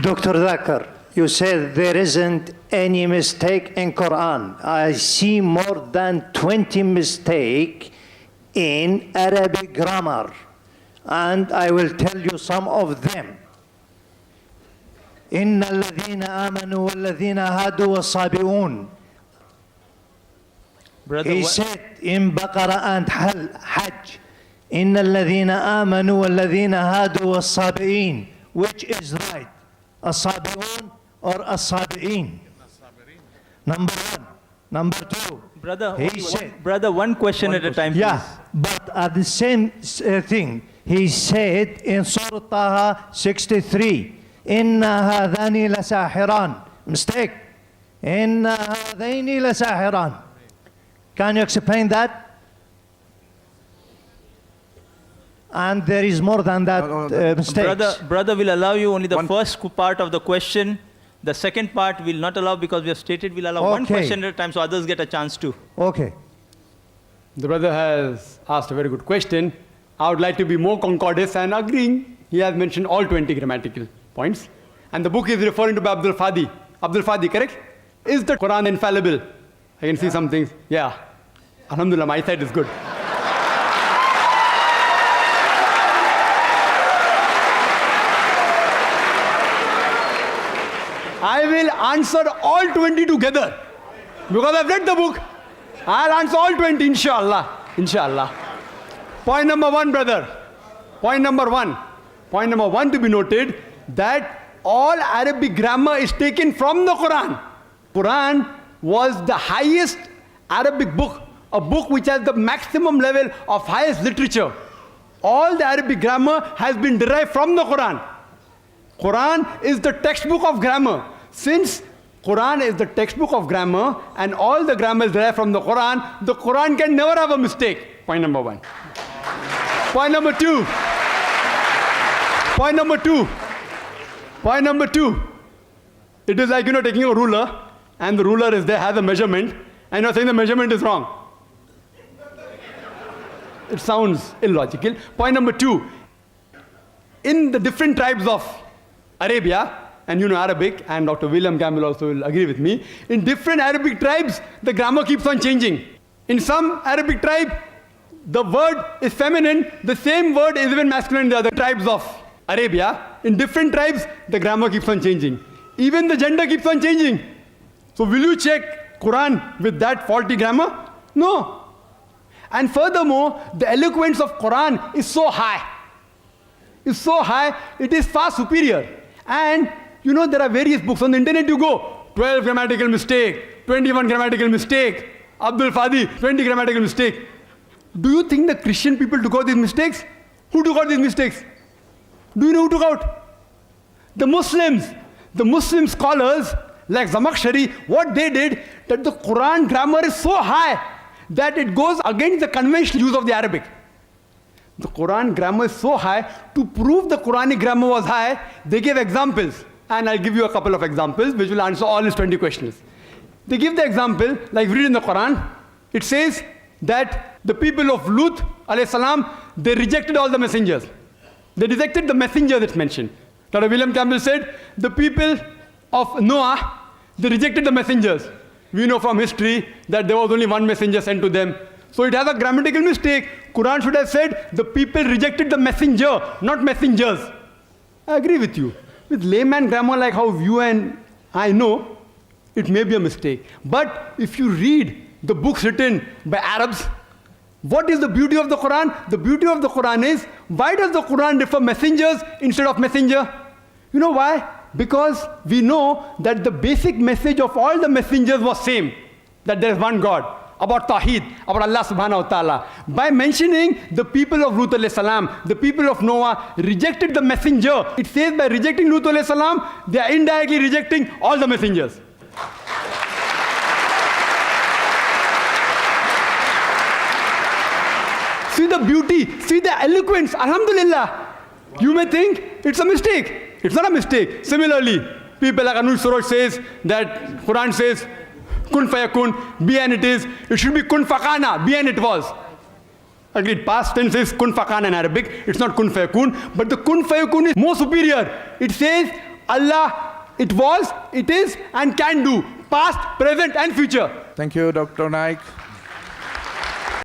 Dr. Zakir, you said there isn't any mistake in Qur'an. I see more than 20 mistakes in Arabic grammar, and I will tell you some of them. إن الذين آمنوا والذين هادوا والصابئون. He said in Baqarah and Hajj, إن الذين آمنوا والذين هادوا والصابئين. Which is right? الصابئون or الصابئين? Number one. Number two. Brother, one question at a time, please. Yeah, but at the same thing, he said in Surah Taha 63, إن هذان لساحران. Mistake. إن هذين لساحران. Can you explain that? And there is more than that mistakes. Brother will allow you only the first part of the question. The second part will not allow because we have stated we'll allow one question at a time so others get a chance too. Okay. The brother has asked a very good question. I would like to be more concordant and agreeing. He has mentioned all 20 grammatical points. And the book is referring to Abdul Fadi. Abdul Fadi, correct? Is the Quran infallible? I can see some things. Yeah. Alhamdulillah, my side is good. I will answer all 20 together. Because I've read the book. I'll answer all 20, inshallah. Inshallah. Point number one, brother. Point number one. Point number one to be noted that all Arabic grammar is taken from the Quran. Quran was the highest Arabic book, a book which has the maximum level of highest literature. All the Arabic grammar has been derived from the Quran. Quran is the textbook of grammar. Since Quran is the textbook of grammar and all the grammar is derived from the Quran can never have a mistake. Point number one. Point number two. Point number two. Point number two. It is like, taking a ruler and the ruler is there, has a measurement, and you're saying the measurement is wrong. It sounds illogical. Point number two. In the different tribes of Arabia, and Arabic, and Dr. William Campbell also will agree with me, in different Arabic tribes, the grammar keeps on changing. In some Arabic tribe, the word is feminine, the same word is even masculine in the other tribes of Arabia. In different tribes, the grammar keeps on changing. Even the gender keeps on changing. So will you check Quran with that faulty grammar? No. And furthermore, the eloquence of Quran is so high. It's so high, it is far superior. And there are various books on the internet. You go 12 grammatical mistake, 21 grammatical mistake, Abdul Fadi 20 grammatical mistake. Do you think the Christian people took out these mistakes? Who took out these mistakes? Do you know who took out? The Muslims. The Muslim scholars like Zamakhshari, what they did, that the Quran grammar is so high that it goes against the conventional use of the Arabic. The Quran grammar is so high. To prove the Quranic grammar was high, they gave examples. And I'll give you a couple of examples which will answer all his 20 questions. They give the example, like read in the Quran, it says that the people of Lut, alayhi salam, they rejected all the messengers. They rejected the messenger that's mentioned. Dr. William Campbell said, the people of Noah, they rejected the messengers. We know from history that there was only one messenger sent to them. So it has a grammatical mistake. Quran should have said, the people rejected the messenger, not messengers. I agree with you. With layman grammar like how you and I know, it may be a mistake. But if you read the books written by Arabs, what is the beauty of the Quran? The beauty of the Quran is, why does the Quran refer messengers instead of messenger? You know why? Because we know that the basic message of all the messengers was same, that there is one God. About Tawheed, about Allah subhanahu wa ta'ala. By mentioning the people of Lut alayhi salam, the people of Noah rejected the messenger. It says by rejecting Lut alayhi salam, they are indirectly rejecting all the messengers. See the beauty, see the eloquence, alhamdulillah. You may think it's a mistake. It's not a mistake. Similarly, people like Anuj Suraj says that Quran says, kun fayakun, be and it is. It should be kun fakana, be and it was. Agreed, past tense is kun fakana in Arabic. It's not kun fayakun. But the kun fayakun is more superior. It says, Allah, it was, it is, and can do. Past, present, and future. Thank you, Dr. Naik.